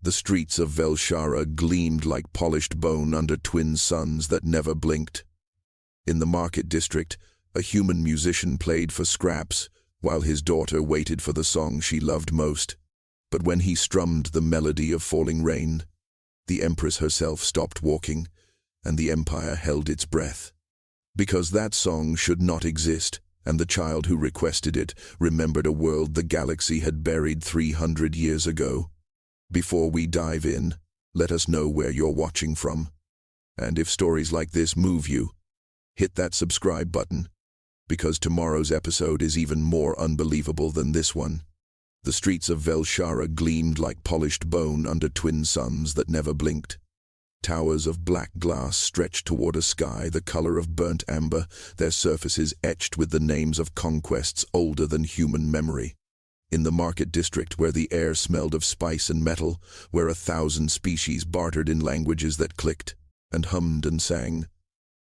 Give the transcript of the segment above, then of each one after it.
The streets of Velshara gleamed like polished bone under twin suns that never blinked. In the market district, a human musician played for scraps, while his daughter waited for the song she loved most. But when he strummed the melody of falling rain, the Empress herself stopped walking, and the Empire held its breath. Because that song should not exist, and the child who requested it remembered a world the galaxy had buried 300 years ago. Before we dive in, let us know where you're watching from. And if stories like this move you, hit that subscribe button, because tomorrow's episode is even more unbelievable than this one. The streets of Velshara gleamed like polished bone under twin suns that never blinked. Towers of black glass stretched toward a sky the color of burnt amber, their surfaces etched with the names of conquests older than human memory. In the market district, where the air smelled of spice and metal, where 1,000 species bartered in languages that clicked and hummed and sang,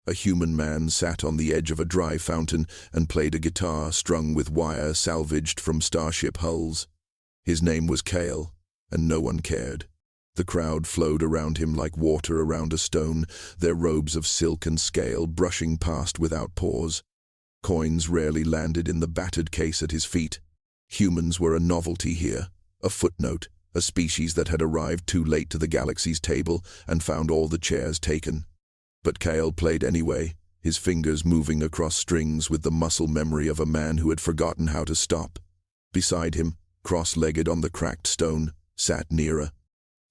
a human man sat on the edge of a dry fountain and played a guitar strung with wire salvaged from starship hulls. His name was Kale, and no one cared. The crowd flowed around him like water around a stone, their robes of silk and scale brushing past without pause. Coins rarely landed in the battered case at his feet. Humans were a novelty here, a footnote, a species that had arrived too late to the galaxy's table and found all the chairs taken. But Kale played anyway, his fingers moving across strings with the muscle memory of a man who had forgotten how to stop. Beside him, cross-legged on the cracked stone, sat Nira.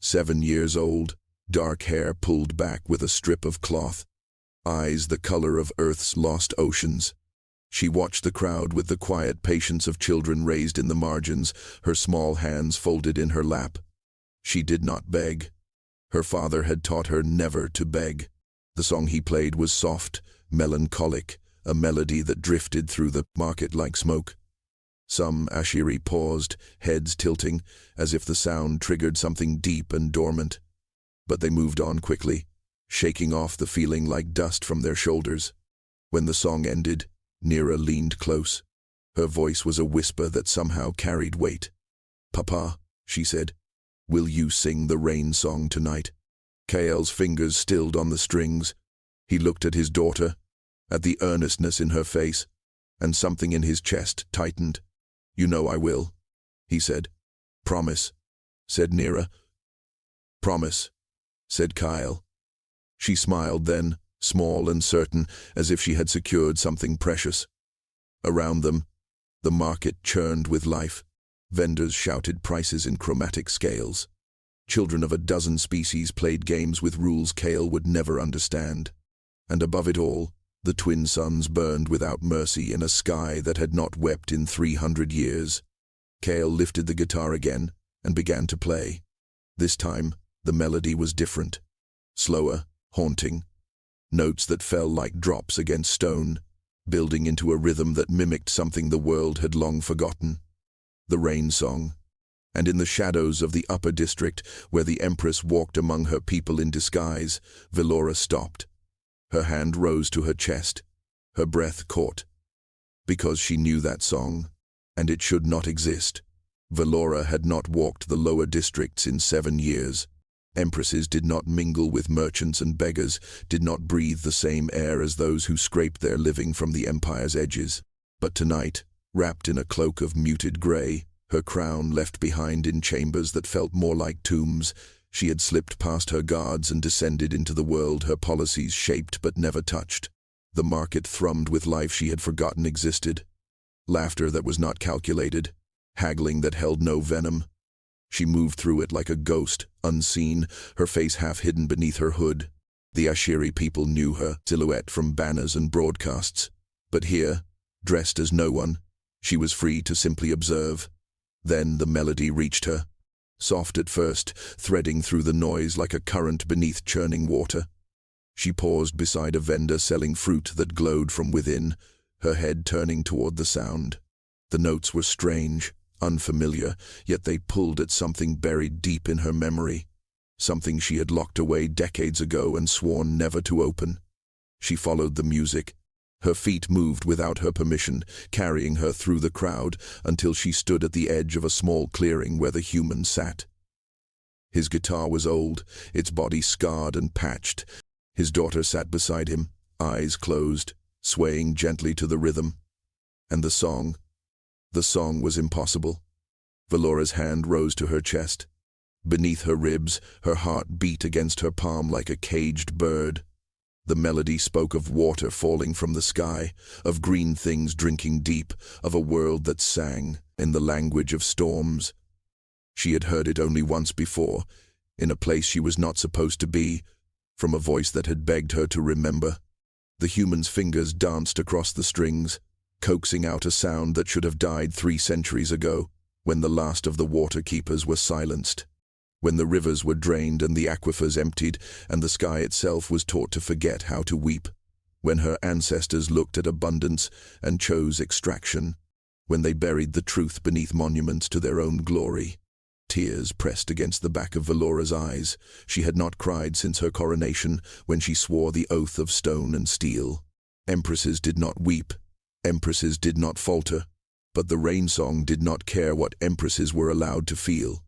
7 years old, dark hair pulled back with a strip of cloth, eyes the color of Earth's lost oceans. She watched the crowd with the quiet patience of children raised in the margins, her small hands folded in her lap. She did not beg. Her father had taught her never to beg. The song he played was soft, melancholic, a melody that drifted through the market like smoke. Some Ashiri paused, heads tilting, as if the sound triggered something deep and dormant. But they moved on quickly, shaking off the feeling like dust from their shoulders. When the song ended, Nira leaned close. Her voice was a whisper that somehow carried weight. "Papa," she said, "will you sing the rain song tonight?" Kale's fingers stilled on the strings. He looked at his daughter, at the earnestness in her face, and something in his chest tightened. "You know I will," he said. "Promise," said Nira. "Promise," said Kyle. She smiled then, small and certain, as if she had secured something precious. Around them, the market churned with life. Vendors shouted prices in chromatic scales. Children of a dozen species played games with rules Kale would never understand. And above it all, the twin suns burned without mercy in a sky that had not wept in 300 years. Kale lifted the guitar again and began to play. This time, the melody was different. Slower, haunting. Notes that fell like drops against stone, building into a rhythm that mimicked something the world had long forgotten. The rain song. And in the shadows of the upper district, where the Empress walked among her people in disguise, Velora stopped. Her hand rose to her chest, her breath caught. Because she knew that song, and it should not exist. Velora had not walked the lower districts in 7 years. Empresses did not mingle with merchants and beggars, did not breathe the same air as those who scraped their living from the Empire's edges. But tonight, wrapped in a cloak of muted grey, her crown left behind in chambers that felt more like tombs, she had slipped past her guards and descended into the world her policies shaped but never touched. The market thrummed with life she had forgotten existed. Laughter that was not calculated, haggling that held no venom. She moved through it like a ghost, unseen, her face half hidden beneath her hood. The Ashiri people knew her silhouette from banners and broadcasts. But here, dressed as no one, she was free to simply observe. Then the melody reached her. Soft at first, threading through the noise like a current beneath churning water. She paused beside a vendor selling fruit that glowed from within, her head turning toward the sound. The notes were strange, unfamiliar, yet they pulled at something buried deep in her memory, something she had locked away decades ago and sworn never to open. She followed the music. Her feet moved without her permission, carrying her through the crowd until she stood at the edge of a small clearing where the human sat. His guitar was old, its body scarred and patched. His daughter sat beside him, eyes closed, swaying gently to the rhythm. And the song was impossible. Valora's hand rose to her chest. Beneath her ribs, her heart beat against her palm like a caged bird. The melody spoke of water falling from the sky, of green things drinking deep, of a world that sang in the language of storms. She had heard it only once before, in a place she was not supposed to be, from a voice that had begged her to remember. The human's fingers danced across the strings, coaxing out a sound that should have died 3 centuries ago, when the last of the water keepers were silenced, when the rivers were drained and the aquifers emptied, and the sky itself was taught to forget how to weep, when her ancestors looked at abundance and chose extraction, when they buried the truth beneath monuments to their own glory. Tears pressed against the back of Valora's eyes. She had not cried since her coronation, when she swore the oath of stone and steel. Empresses did not weep. Empresses did not falter. But the rain song did not care what empresses were allowed to feel.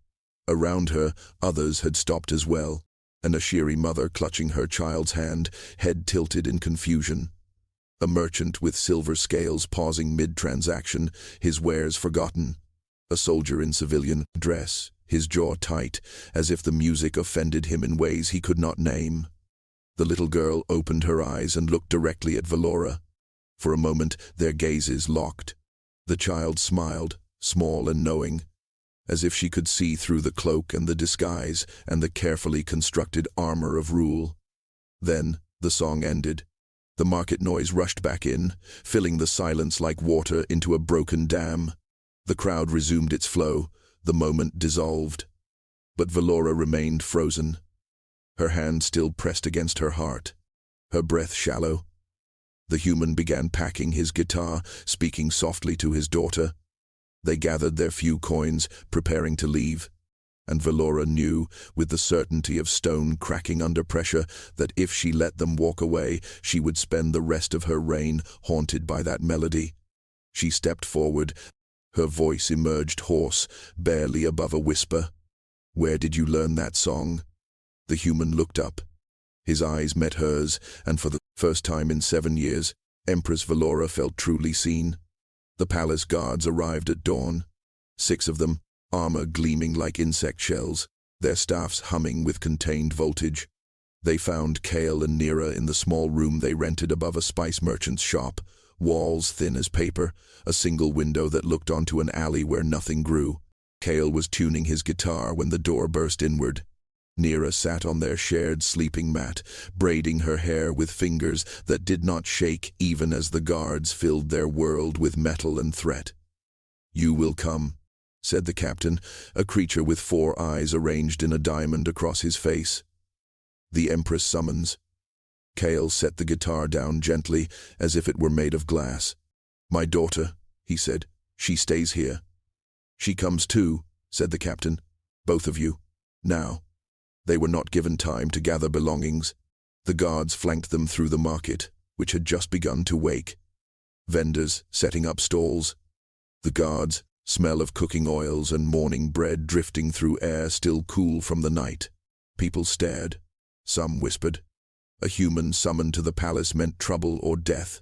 Around her, others had stopped as well, an Ashiri mother clutching her child's hand, head tilted in confusion. A merchant with silver scales pausing mid-transaction, his wares forgotten. A soldier in civilian dress, his jaw tight, as if the music offended him in ways he could not name. The little girl opened her eyes and looked directly at Valora. For a moment, their gazes locked. The child smiled, small and knowing, as if she could see through the cloak and the disguise and the carefully constructed armor of rule. Then, the song ended. The market noise rushed back in, filling the silence like water into a broken dam. The crowd resumed its flow, the moment dissolved. But Valora remained frozen, her hand still pressed against her heart, her breath shallow. The human began packing his guitar, speaking softly to his daughter. They gathered their few coins, preparing to leave. And Valora knew, with the certainty of stone cracking under pressure, that if she let them walk away, she would spend the rest of her reign haunted by that melody. She stepped forward. Her voice emerged hoarse, barely above a whisper. "Where did you learn that song?" The human looked up. His eyes met hers, and for the first time in 7 years, Empress Valora felt truly seen. The palace guards arrived at dawn. 6 of them, armor gleaming like insect shells, their staffs humming with contained voltage. They found Kale and Nira in the small room they rented above a spice merchant's shop, walls thin as paper, a single window that looked onto an alley where nothing grew. Kale was tuning his guitar when the door burst inward. Nira sat on their shared sleeping mat, braiding her hair with fingers that did not shake even as the guards filled their world with metal and threat. "You will come," said the captain, a creature with 4 eyes arranged in a diamond across his face. "The Empress summons." Kale set the guitar down gently, as if it were made of glass. "My daughter," he said, "she stays here." "She comes too," said the captain. "Both of you. Now." They were not given time to gather belongings. The guards flanked them through the market, which had just begun to wake. Vendors setting up stalls. The guards, smell of cooking oils and morning bread drifting through air still cool from the night. People stared. Some whispered. A human summoned to the palace meant trouble or death,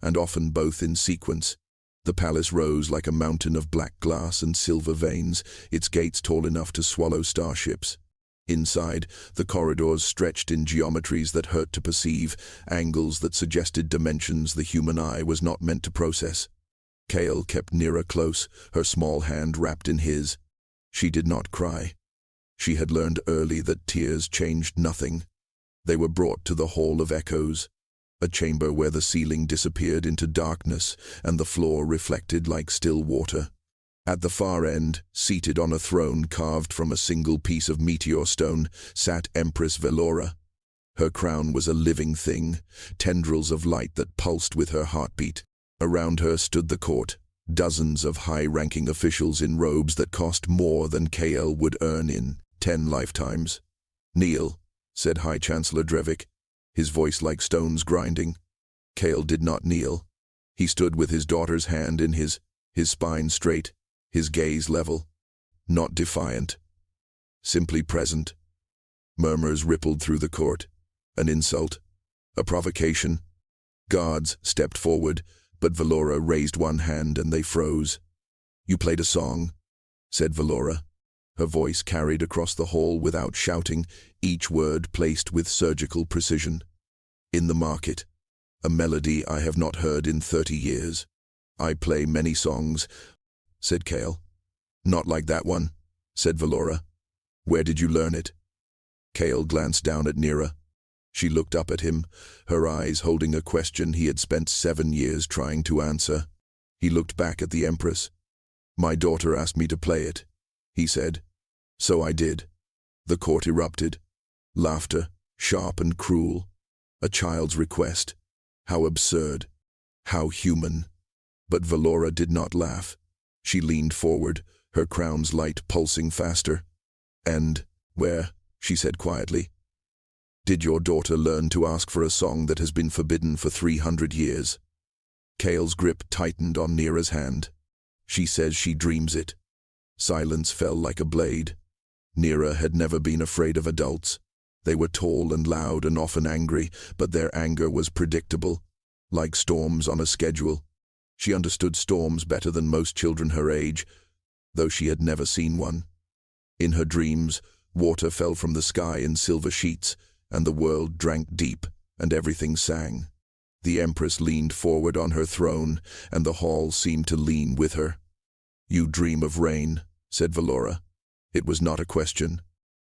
and often both in sequence. The palace rose like a mountain of black glass and silver veins, its gates tall enough to swallow starships. Inside, the corridors stretched in geometries that hurt to perceive, angles that suggested dimensions the human eye was not meant to process. Kale kept Nira close, her small hand wrapped in his. She did not cry. She had learned early that tears changed nothing. They were brought to the Hall of Echoes, a chamber where the ceiling disappeared into darkness and the floor reflected like still water. At the far end, seated on a throne carved from a single piece of meteor stone, sat Empress Valora. Her crown was a living thing, tendrils of light that pulsed with her heartbeat. Around her stood the court, dozens of high-ranking officials in robes that cost more than Kale would earn in 10 lifetimes. "Kneel," said High Chancellor Drevik, his voice like stones grinding. Kale did not kneel. He stood with his daughter's hand in his spine straight, his gaze level, not defiant, simply present. Murmurs rippled through the court. An insult? A provocation? Guards stepped forward, but Valora raised one hand and they froze. "You played a song," said Valora. Her voice carried across the hall without shouting, each word placed with surgical precision. "In the market. A melody I have not heard in 30 years. I play many songs," said Cale. "Not like that one," said Valora. "Where did you learn it?" Cale glanced down at Nira. She looked up at him, her eyes holding a question he had spent 7 years trying to answer. He looked back at the Empress. "My daughter asked me to play it," he said. "So I did." The court erupted. Laughter, sharp and cruel. A child's request. How absurd. How human. But Valora did not laugh. She leaned forward, her crown's light pulsing faster. "And where?" she said quietly. "Did your daughter learn to ask for a song that has been forbidden for 300 years? Cale's grip tightened on Nira's hand. "She says she dreams it." Silence fell like a blade. Nira had never been afraid of adults. They were tall and loud and often angry, but their anger was predictable, like storms on a schedule. She understood storms better than most children her age, though she had never seen one. In her dreams, water fell from the sky in silver sheets, and the world drank deep, and everything sang. The Empress leaned forward on her throne, and the hall seemed to lean with her. "You dream of rain," said Valora. It was not a question.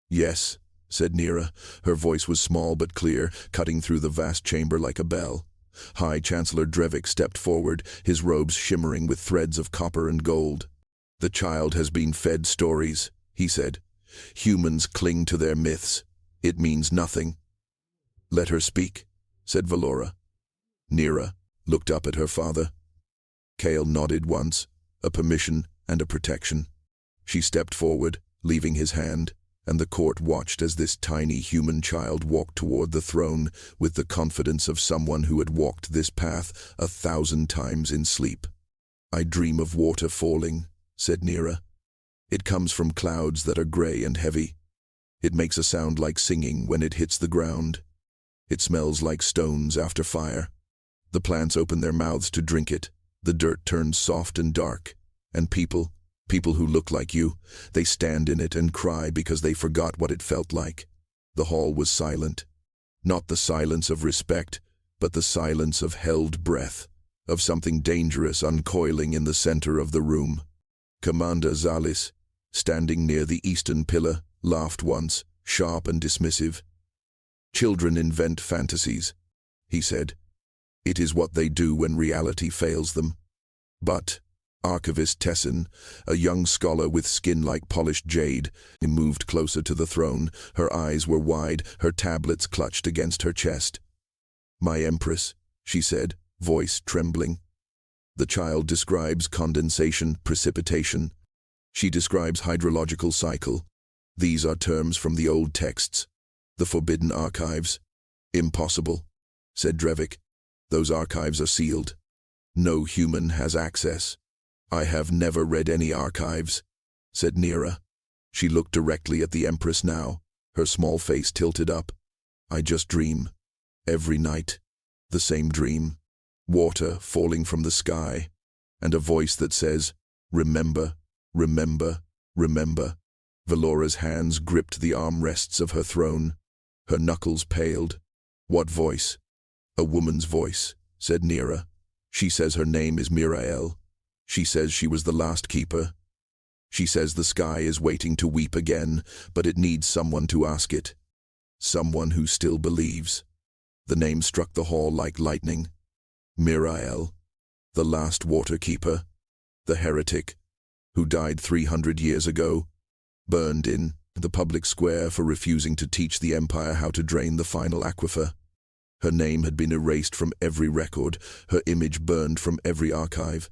"Yes," said Nira. Her voice was small but clear, cutting through the vast chamber like a bell. High Chancellor Drevik stepped forward, his robes shimmering with threads of copper and gold. "The child has been fed stories," he said. "Humans cling to their myths. It means nothing." "Let her speak," said Valora. Nira looked up at her father. Cale nodded once, a permission and a protection. She stepped forward, leaving his hand, and the court watched as this tiny human child walked toward the throne with the confidence of someone who had walked this path 1,000 times in sleep. "I dream of water falling," said Nira. "It comes from clouds that are gray and heavy. It makes a sound like singing when it hits the ground. It smells like stones after fire. The plants open their mouths to drink it. The dirt turns soft and dark. And people who look like you, they stand in it and cry because they forgot what it felt like." The hall was silent. Not the silence of respect, but the silence of held breath, of something dangerous uncoiling in the center of the room. Commander Zalis, standing near the eastern pillar, laughed once, sharp and dismissive. "Children invent fantasies," he said. "It is what they do when reality fails them." But Archivist Tessin, a young scholar with skin like polished jade, moved closer to the throne. Her eyes were wide, her tablets clutched against her chest. "My Empress," she said, voice trembling. "The child describes condensation, precipitation. She describes hydrological cycle. These are terms from the old texts. The forbidden archives." "Impossible," said Drevik. "Those archives are sealed. No human has access." "I have never read any archives," said Nira. She looked directly at the Empress now, her small face tilted up. "I just dream. Every night. The same dream. Water falling from the sky. And a voice that says, 'Remember, remember, remember.'" Valora's hands gripped the armrests of her throne. Her knuckles paled. "What voice?" "A woman's voice," said Nira. "She says her name is Mirael. She says she was the last keeper. She says the sky is waiting to weep again, but it needs someone to ask it. Someone who still believes." The name struck the hall like lightning. Mirael, the last water keeper, the heretic, who died 300 years ago, burned in the public square for refusing to teach the Empire how to drain the final aquifer. Her name had been erased from every record, her image burned from every archive.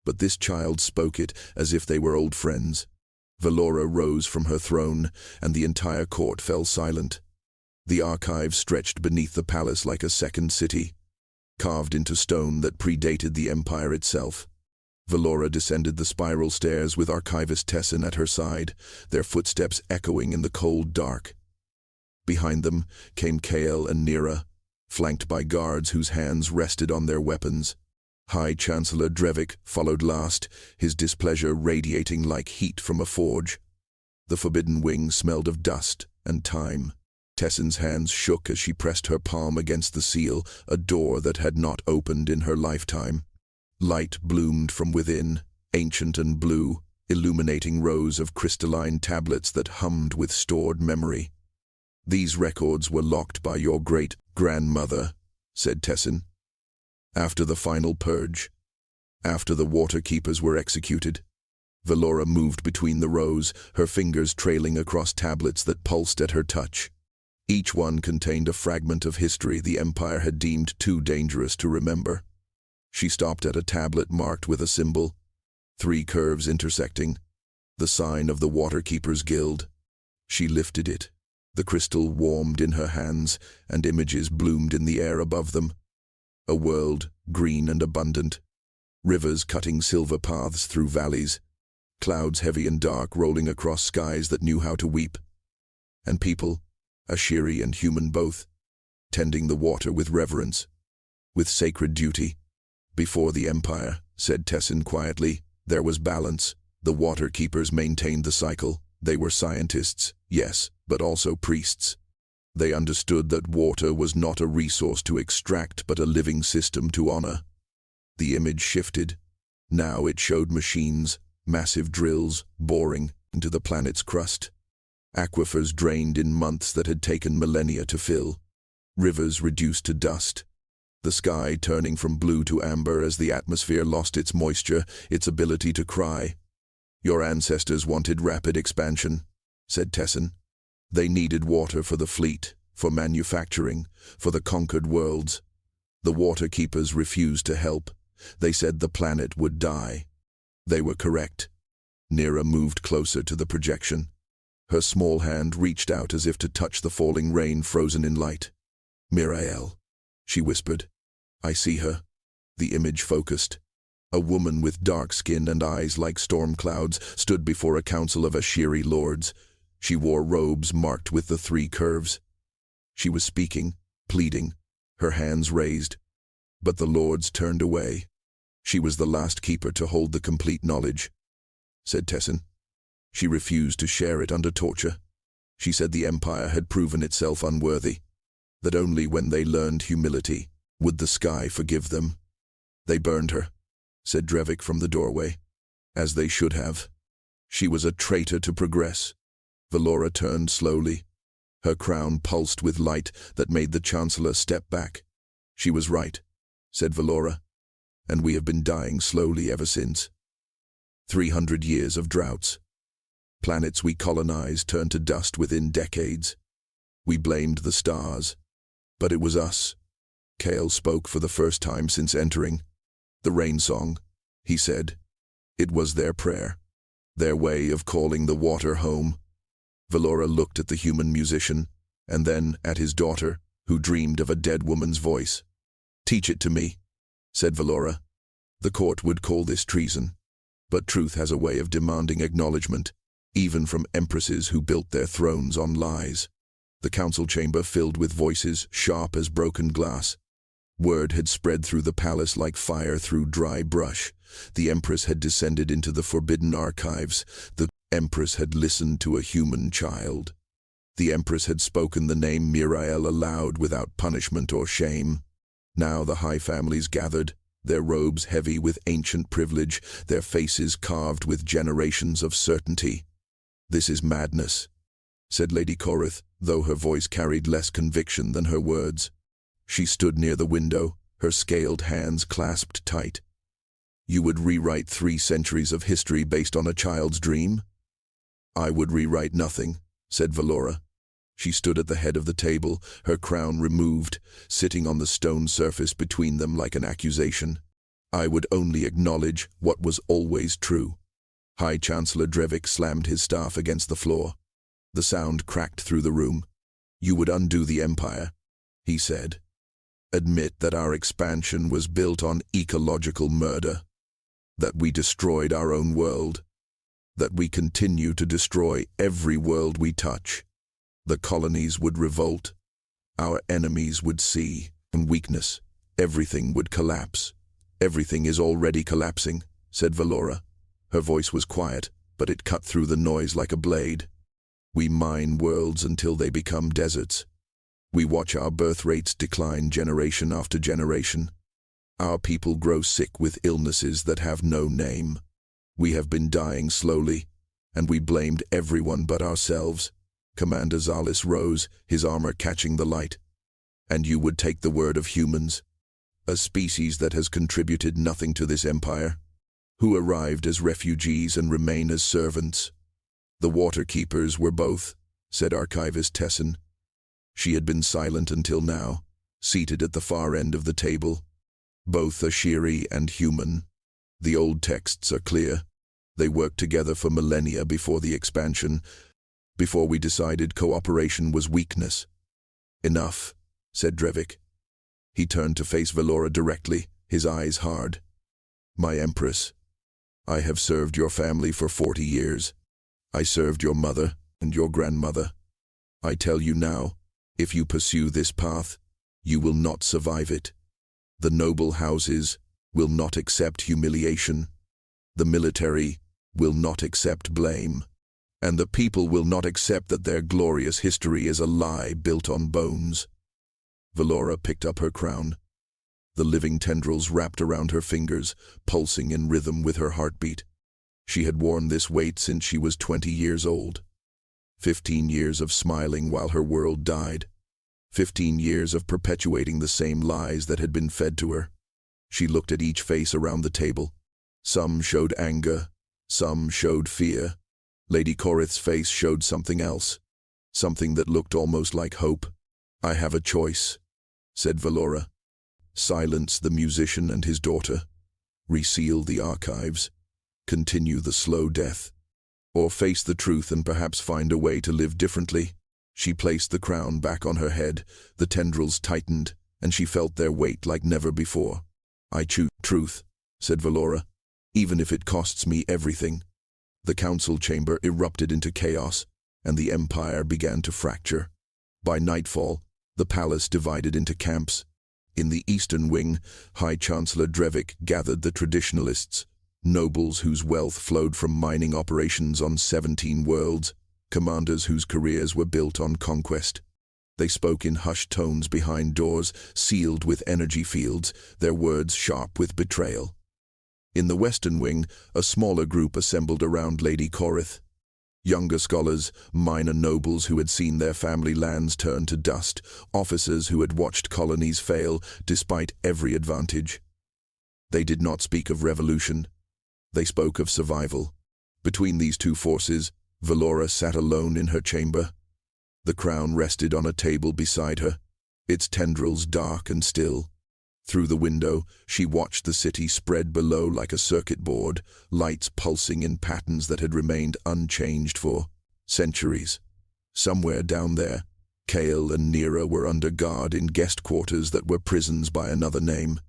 But this child spoke it as if they were old friends. Valora rose from her throne, and the entire court fell silent. The archive stretched beneath the palace like a second city, carved into stone that predated the Empire itself. Valora descended the spiral stairs with Archivist Tessin at her side, their footsteps echoing in the cold dark. Behind them came Kael and Nira, flanked by guards whose hands rested on their weapons. High Chancellor Drevik followed last, his displeasure radiating like heat from a forge. The forbidden wing smelled of dust and time. Tessin's hands shook as she pressed her palm against the seal, a door that had not opened in her lifetime. Light bloomed from within, ancient and blue, illuminating rows of crystalline tablets that hummed with stored memory. "These records were locked by your great-grandmother," said Tessin. "After the final purge, after the water keepers were executed." Valora moved between the rows, her fingers trailing across tablets that pulsed at her touch. Each one contained a fragment of history the Empire had deemed too dangerous to remember. She stopped at a tablet marked with a symbol, 3 curves intersecting, the sign of the Waterkeepers Guild. She lifted it. The crystal warmed in her hands, and images bloomed in the air above them. A world, green and abundant. Rivers cutting silver paths through valleys. Clouds heavy and dark rolling across skies that knew how to weep. And people, Ashiri and human both, tending the water with reverence, with sacred duty. "Before the Empire," said Tessin quietly, "there was balance. The water keepers maintained the cycle. They were scientists, yes, but also priests. They understood that water was not a resource to extract, but a living system to honor." The image shifted. Now it showed machines, massive drills, boring into the planet's crust. Aquifers drained in months that had taken millennia to fill. Rivers reduced to dust. The sky turning from blue to amber as the atmosphere lost its moisture, its ability to cry. "Your ancestors wanted rapid expansion," said Tessin. "They needed water for the fleet, for manufacturing, for the conquered worlds. The water keepers refused to help. They said the planet would die. They were correct." Nira moved closer to the projection. Her small hand reached out as if to touch the falling rain frozen in light. "Mirael," she whispered. "I see her." The image focused. A woman with dark skin and eyes like storm clouds stood before a council of Ashiri lords. She wore robes marked with the 3 curves. She was speaking, pleading, her hands raised. But the lords turned away. "She was the last keeper to hold the complete knowledge," said Tessin. "She refused to share it under torture. She said the Empire had proven itself unworthy, that only when they learned humility would the sky forgive them. They burned her," said Drevik from the doorway, "as they should have. She was a traitor to progress." Valora turned slowly. Her crown pulsed with light that made the Chancellor step back. "She was right," said Valora, "and we have been dying slowly ever since. 300 years of droughts. Planets we colonized turned to dust within decades. We blamed the stars, but it was us." Kael spoke for the first time since entering. "The rain song," he said. "It was their prayer, their way of calling the water home." Valora looked at the human musician, and then at his daughter, who dreamed of a dead woman's voice. "Teach it to me," said Valora. "The court would call this treason, but truth has a way of demanding acknowledgement, even from empresses who built their thrones on lies." The council chamber filled with voices sharp as broken glass. Word had spread through the palace like fire through dry brush. The Empress had descended into the forbidden archives. The Empress had listened to a human child. The Empress had spoken the name Mirael aloud without punishment or shame. Now the high families gathered, their robes heavy with ancient privilege, their faces carved with generations of certainty. "This is madness," said Lady Korith, though her voice carried less conviction than her words. She stood near the window, her scaled hands clasped tight. "You would rewrite 3 centuries of history based on a child's dream?" "I would rewrite nothing," said Valora. She stood at the head of the table, her crown removed, sitting on the stone surface between them like an accusation. "I would only acknowledge what was always true." High Chancellor Drevik slammed his staff against the floor. The sound cracked through the room. "You would undo the Empire," he said. "Admit that our expansion was built on ecological murder, that we destroyed our own world, that we continue to destroy every world we touch. The colonies would revolt. Our enemies would see, and weakness. Everything would collapse. Everything is already collapsing, said Valora. Her voice was quiet, but it cut through the noise like a blade. We mine worlds until they become deserts. We watch our birth rates decline generation after generation. Our people grow sick with illnesses that have no name. We have been dying slowly, and we blamed everyone but ourselves. Commander Zalis rose, his armor catching the light. And you would take the word of humans, a species that has contributed nothing to this empire, who arrived as refugees and remain as servants. The water keepers were both, said Archivist Tessin. She had been silent until now, seated at the far end of the table. Both Ashiri and human. The old texts are clear. They worked together for millennia before the expansion, before we decided cooperation was weakness. Enough, said Drevik. He turned to face Valora directly, his eyes hard. My Empress, I have served your family for 40 years. I served your mother and your grandmother. I tell you now, if you pursue this path, you will not survive it. The noble houses will not accept humiliation. The military will not accept blame. And the people will not accept that their glorious history is a lie built on bones. Valora picked up her crown. The living tendrils wrapped around her fingers, pulsing in rhythm with her heartbeat. She had worn this weight since she was 20 years old. 15 years of smiling while her world died. 15 years of perpetuating the same lies that had been fed to her. She looked at each face around the table. Some showed anger, some showed fear. Lady Korith's face showed something else, something that looked almost like hope. I have a choice, said Valora. Silence the musician and his daughter. Reseal the archives. Continue the slow death. Or face the truth and perhaps find a way to live differently. She placed the crown back on her head, the tendrils tightened, and she felt their weight like never before. I choose truth, said Valora, even if it costs me everything. The council chamber erupted into chaos, and the empire began to fracture. By nightfall, the palace divided into camps. In the eastern wing, High Chancellor Drevik gathered the traditionalists, nobles whose wealth flowed from mining operations on 17 worlds, commanders whose careers were built on conquest. They spoke in hushed tones behind doors, sealed with energy fields, their words sharp with betrayal. In the western wing, a smaller group assembled around Lady Korith. Younger scholars, minor nobles who had seen their family lands turn to dust, officers who had watched colonies fail despite every advantage. They did not speak of revolution. They spoke of survival. Between these two forces, Valora sat alone in her chamber. The crown rested on a table beside her, its tendrils dark and still. Through the window, she watched the city spread below like a circuit board, lights pulsing in patterns that had remained unchanged for centuries. Somewhere down there, Kale and Nera were under guard in guest quarters that were prisons by another name.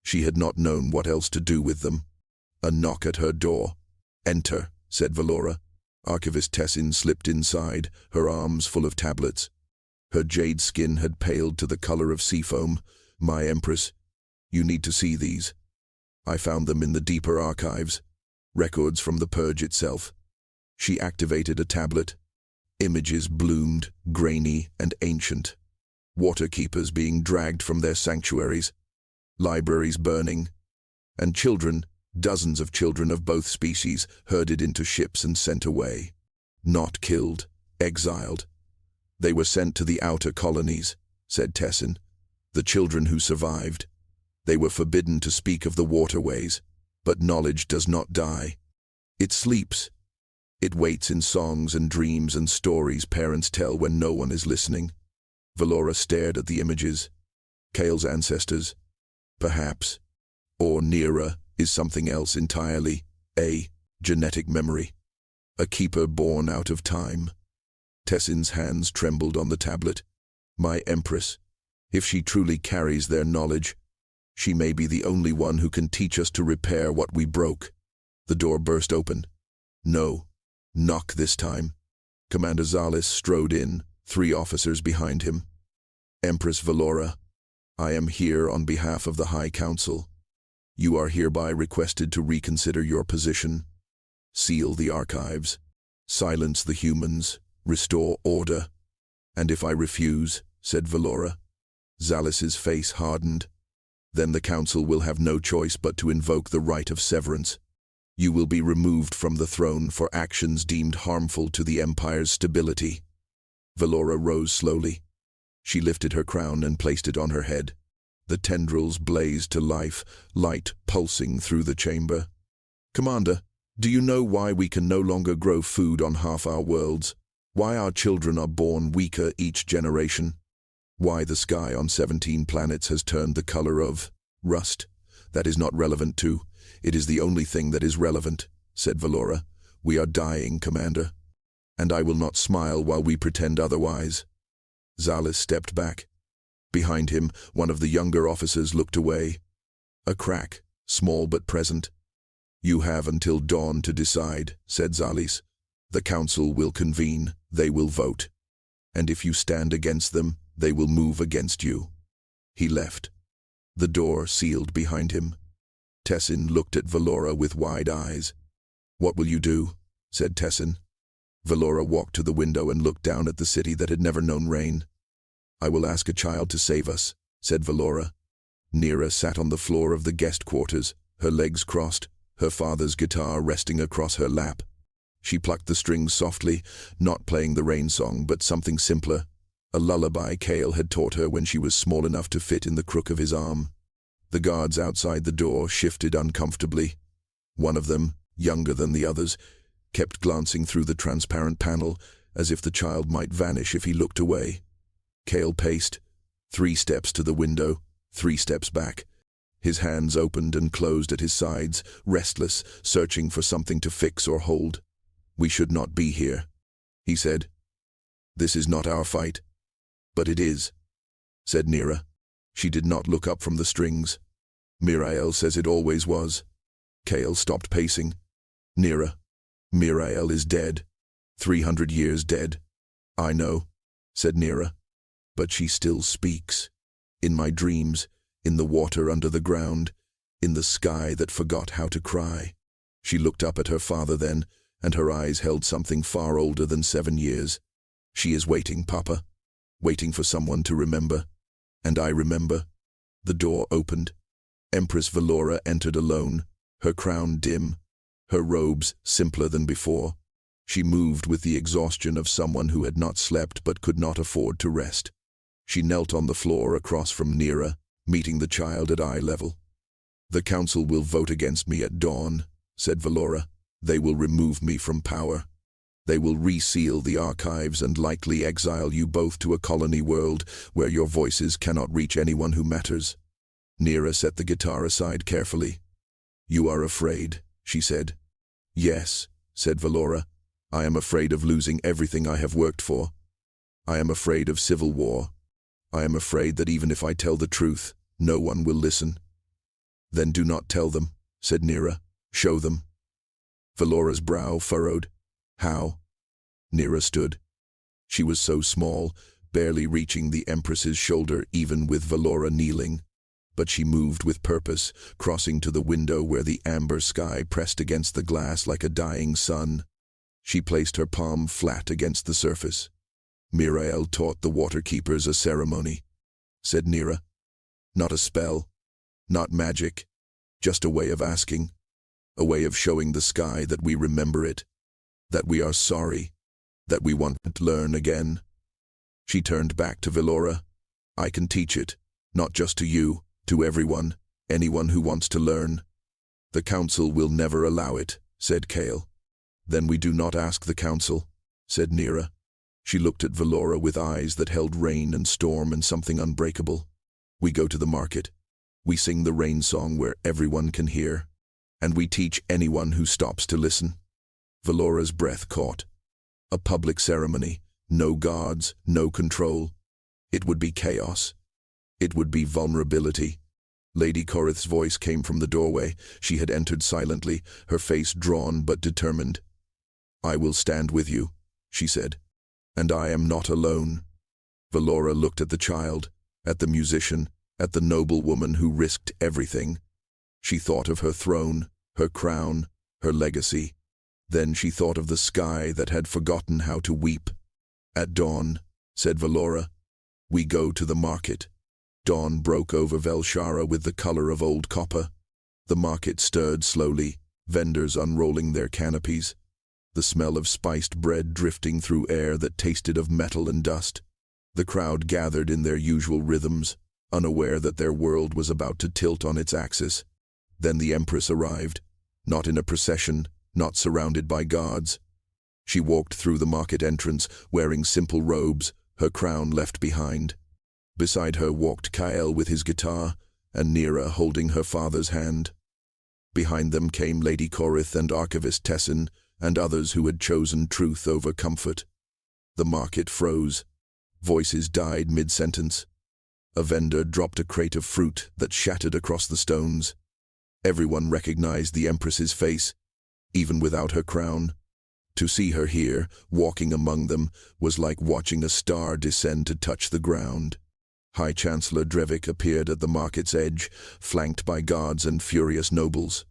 She had not known what else to do with them. A knock at her door. Enter, said Valora. Archivist Tessin slipped inside, her arms full of tablets. Her jade skin had paled to the color of seafoam. My Empress, you need to see these. I found them in the deeper archives, records from the Purge itself. She activated a tablet. Images bloomed, grainy and ancient. Water keepers being dragged from their sanctuaries, libraries burning, and children, dozens of children of both species, herded into ships and sent away. Not killed, exiled. They were sent to the outer colonies, said Tessin. The children who survived. They were forbidden to speak of the waterways, but knowledge does not die. It sleeps. It waits in songs and dreams and stories parents tell when no one is listening. Valora stared at the images. Kale's ancestors, perhaps. Or Nera is something else entirely, a genetic memory. A keeper born out of time. Tessin's hands trembled on the tablet. My Empress, if she truly carries their knowledge, she may be the only one who can teach us to repair what we broke. The door burst open. No, knock this time. Commander Zalis strode in, 3 officers behind him. Empress Valora, I am here on behalf of the High Council. You are hereby requested to reconsider your position, seal the archives, silence the humans, restore order. And if I refuse, said Valora. Zalis's face hardened. Then the council will have no choice but to invoke the right of severance. You will be removed from the throne for actions deemed harmful to the Empire's stability. Valora rose slowly. She lifted her crown and placed it on her head. The tendrils blazed to life, light pulsing through the chamber. Commander, do you know why we can no longer grow food on half our worlds? Why our children are born weaker each generation? Why the sky on 17 planets has turned the color of rust? That is not relevant too. It is the only thing that is relevant, said Valora. We are dying, Commander. And I will not smile while we pretend otherwise. Zalis stepped back. Behind him, one of the younger officers looked away. A crack, small but present. You have until dawn to decide, said Zalis. The council will convene, they will vote. And if you stand against them, they will move against you. He left. The door sealed behind him. Tessin looked at Valora with wide eyes. What will you do? Said Tessin. Valora walked to the window and looked down at the city that had never known rain. I will ask a child to save us, said Valora. Nira sat on the floor of the guest quarters, her legs crossed, her father's guitar resting across her lap. She plucked the strings softly, not playing the rain song, but something simpler, a lullaby Kale had taught her when she was small enough to fit in the crook of his arm. The guards outside the door shifted uncomfortably. One of them, younger than the others, kept glancing through the transparent panel, as if the child might vanish if he looked away. Kale paced, 3 steps to the window, 3 steps back. His hands opened and closed at his sides, restless, searching for something to fix or hold. We should not be here, he said. This is not our fight. But it is, said Nira. She did not look up from the strings. Mirael says it always was. Kale stopped pacing. Nira, Mirael is dead. 300 years dead. I know, said Nira. But she still speaks. In my dreams, in the water under the ground, in the sky that forgot how to cry. She looked up at her father then, and her eyes held something far older than 7 years. She is waiting, Papa. Waiting for someone to remember. And I remember. The door opened. Empress Valora entered alone, her crown dim, her robes simpler than before. She moved with the exhaustion of someone who had not slept but could not afford to rest. She knelt on the floor across from Nira, meeting the child at eye level. The council will vote against me at dawn, said Valora. They will remove me from power. They will reseal the archives and likely exile you both to a colony world where your voices cannot reach anyone who matters. Nira set the guitar aside carefully. You are afraid, she said. Yes, said Valora. I am afraid of losing everything I have worked for. I am afraid of civil war. I am afraid that even if I tell the truth, no one will listen. Then do not tell them, said Nira. Show them. Valora's brow furrowed. How? Nira stood. She was so small, barely reaching the Empress's shoulder even with Valora kneeling. But she moved with purpose, crossing to the window where the amber sky pressed against the glass like a dying sun. She placed her palm flat against the surface. Mirael taught the water-keepers a ceremony, said Nira. Not a spell, not magic, just a way of asking, a way of showing the sky that we remember it, that we are sorry, that we want to learn again. She turned back to Valora. I can teach it, not just to you, to everyone, anyone who wants to learn. The council will never allow it, said Kale. Then we do not ask the council, said Nira. She looked at Valora with eyes that held rain and storm and something unbreakable. We go to the market. We sing the rain song where everyone can hear. And we teach anyone who stops to listen. Valora's breath caught. A public ceremony, no guards, no control. It would be chaos. It would be vulnerability. Lady Korith's voice came from the doorway. She had entered silently, her face drawn but determined. I will stand with you, she said. And I am not alone. Valora looked at the child, at the musician, at the noblewoman who risked everything. She thought of her throne, her crown, her legacy. Then she thought of the sky that had forgotten how to weep. At dawn, said Valora, we go to the market. Dawn broke over Velshara with the color of old copper. The market stirred slowly, vendors unrolling their canopies, the smell of spiced bread drifting through air that tasted of metal and dust. The crowd gathered in their usual rhythms, unaware that their world was about to tilt on its axis. Then the Empress arrived, not in a procession, not surrounded by guards. She walked through the market entrance, wearing simple robes, her crown left behind. Beside her walked Kael with his guitar, and Nera holding her father's hand. Behind them came Lady Corith and Archivist Tessin, and others who had chosen truth over comfort. The market froze. Voices died mid-sentence. A vendor dropped a crate of fruit that shattered across the stones. Everyone recognized the Empress's face, even without her crown. To see her here, walking among them, was like watching a star descend to touch the ground. High Chancellor Drevik appeared at the market's edge, flanked by guards and furious nobles.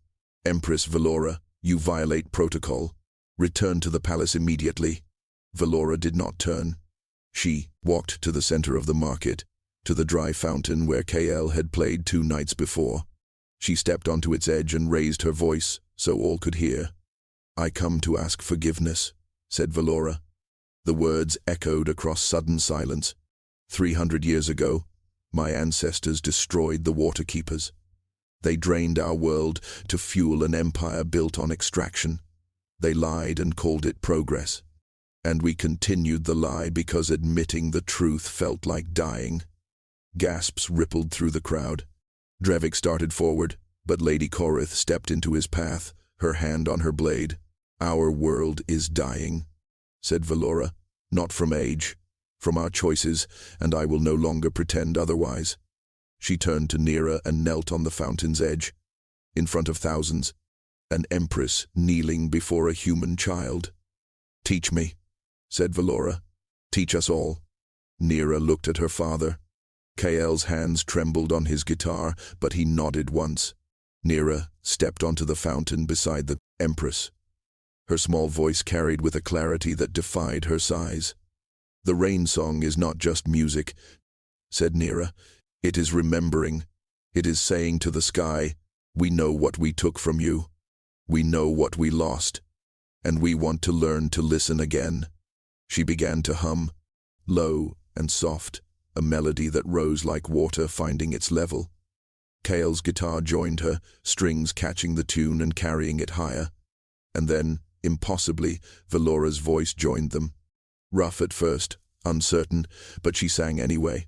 Empress Valora, you violate protocol. Return to the palace immediately. Valora did not turn. She walked to the center of the market, to the dry fountain where Kael had played 2 nights before. She stepped onto its edge and raised her voice so all could hear. I come to ask forgiveness, said Valora. The words echoed across sudden silence. 300 years ago, my ancestors destroyed the waterkeepers. They drained our world to fuel an empire built on extraction. They lied and called it progress. And we continued the lie because admitting the truth felt like dying. Gasps rippled through the crowd. Drevik started forward, but Lady Corith stepped into his path, her hand on her blade. Our world is dying, said Valora, not from age, from our choices, and I will no longer pretend otherwise. She turned to Nera and knelt on the fountain's edge, in front of thousands, an empress kneeling before a human child. Teach me, said Valora. Teach us all. Nera looked at her father. Kael's hands trembled on his guitar, but he nodded once. Nera stepped onto the fountain beside the Empress. Her small voice carried with a clarity that defied her size. The rain song is not just music, said Nera. It is remembering. It is saying to the sky, we know what we took from you. We know what we lost. And we want to learn to listen again. She began to hum, low and soft, a melody that rose like water finding its level. Kael's guitar joined her, strings catching the tune and carrying it higher. And then, impossibly, Valora's voice joined them. Rough at first, uncertain, but she sang anyway.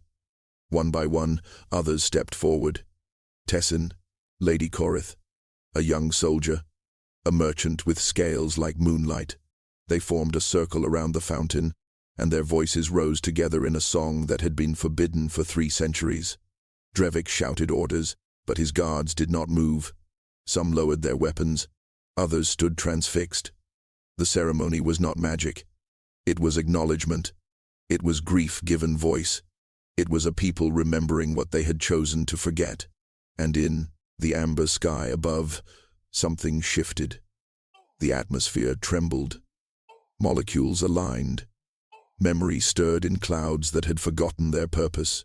One by one, others stepped forward. Tessin, Lady Corith, a young soldier, a merchant with scales like moonlight. They formed a circle around the fountain, and their voices rose together in a song that had been forbidden for 3 centuries. Drevik shouted orders, but his guards did not move. Some lowered their weapons, others stood transfixed. The ceremony was not magic. It was acknowledgement. It was grief given voice. It was a people remembering what they had chosen to forget. And in the amber sky above, something shifted. The atmosphere trembled. Molecules aligned. Memory stirred in clouds that had forgotten their purpose.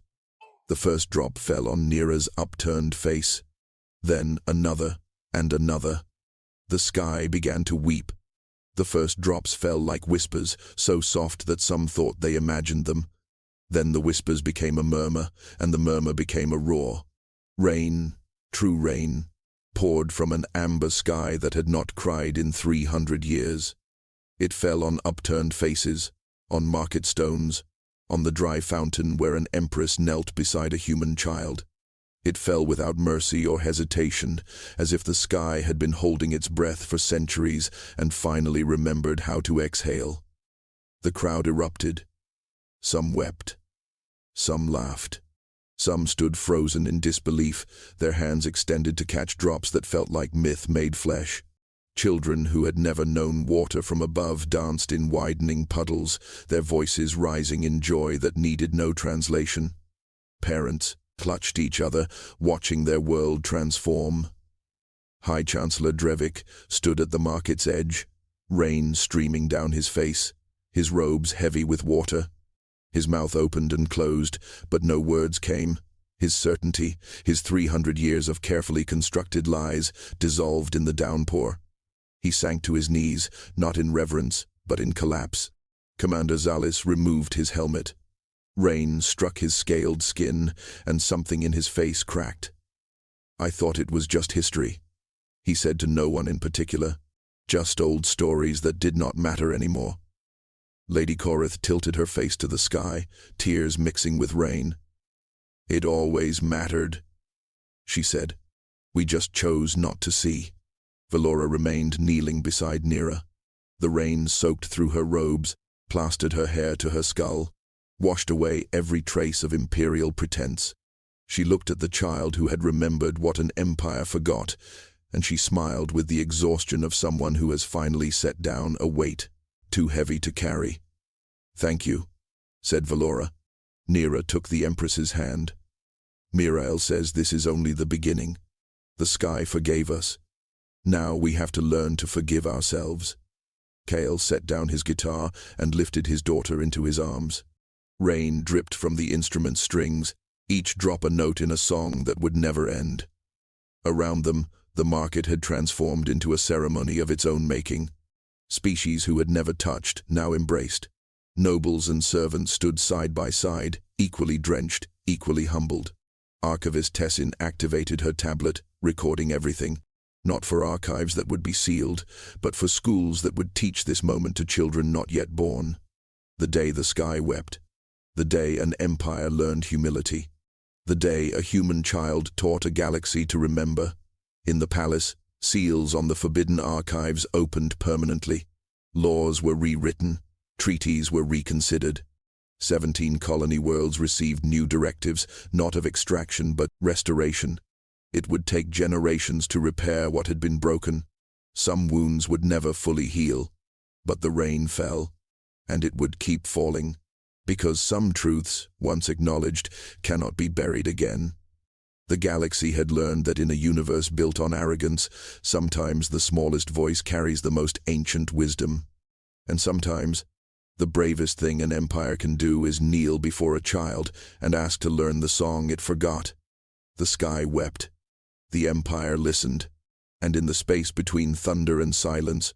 The first drop fell on Nera's upturned face. Then another and another. The sky began to weep. The first drops fell like whispers, so soft that some thought they imagined them. Then the whispers became a murmur, and the murmur became a roar. Rain, true rain, poured from an amber sky that had not cried in 300 years. It fell on upturned faces, on market stones, on the dry fountain where an empress knelt beside a human child. It fell without mercy or hesitation, as if the sky had been holding its breath for centuries and finally remembered how to exhale. The crowd erupted. Some wept. Some laughed. Some stood frozen in disbelief, their hands extended to catch drops that felt like myth made flesh. Children who had never known water from above danced in widening puddles, their voices rising in joy that needed no translation. Parents clutched each other, watching their world transform. High Chancellor Drevik stood at the market's edge, rain streaming down his face, his robes heavy with water. His mouth opened and closed, but no words came. His certainty, his 300 years of carefully constructed lies, dissolved in the downpour. He sank to his knees, not in reverence, but in collapse. Commander Zalis removed his helmet. Rain struck his scaled skin, and something in his face cracked. "I thought it was just history," he said to no one in particular. "Just old stories that did not matter anymore." Lady Korith tilted her face to the sky, tears mixing with rain. "It always mattered," she said. "We just chose not to see." Valora remained kneeling beside Nira. The rain soaked through her robes, plastered her hair to her skull, washed away every trace of imperial pretense. She looked at the child who had remembered what an empire forgot, and she smiled with the exhaustion of someone who has finally set down a weight too heavy to carry. "Thank you," said Valora. Nira took the Empress's hand. "Mirael says this is only the beginning. The sky forgave us. Now we have to learn to forgive ourselves." Kale set down his guitar and lifted his daughter into his arms. Rain dripped from the instrument's strings, each drop a note in a song that would never end. Around them, the market had transformed into a ceremony of its own making. Species who had never touched now embraced. Nobles and servants stood side by side, equally drenched, equally humbled. Archivist Tessin activated her tablet, recording everything. Not for archives that would be sealed, but for schools that would teach this moment to children not yet born. The day the sky wept. The day an empire learned humility. The day a human child taught a galaxy to remember. In the palace, seals on the forbidden archives opened permanently. Laws were rewritten. Treaties were reconsidered. 17 colony worlds received new directives, not of extraction but restoration. It would take generations to repair what had been broken. Some wounds would never fully heal. But the rain fell, and it would keep falling, because some truths, once acknowledged, cannot be buried again. The galaxy had learned that in a universe built on arrogance, sometimes the smallest voice carries the most ancient wisdom. And sometimes, the bravest thing an empire can do is kneel before a child and ask to learn the song it forgot. The sky wept. The empire listened, and in the space between thunder and silence,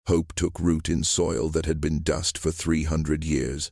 hope took root in soil that had been dust for 300 years.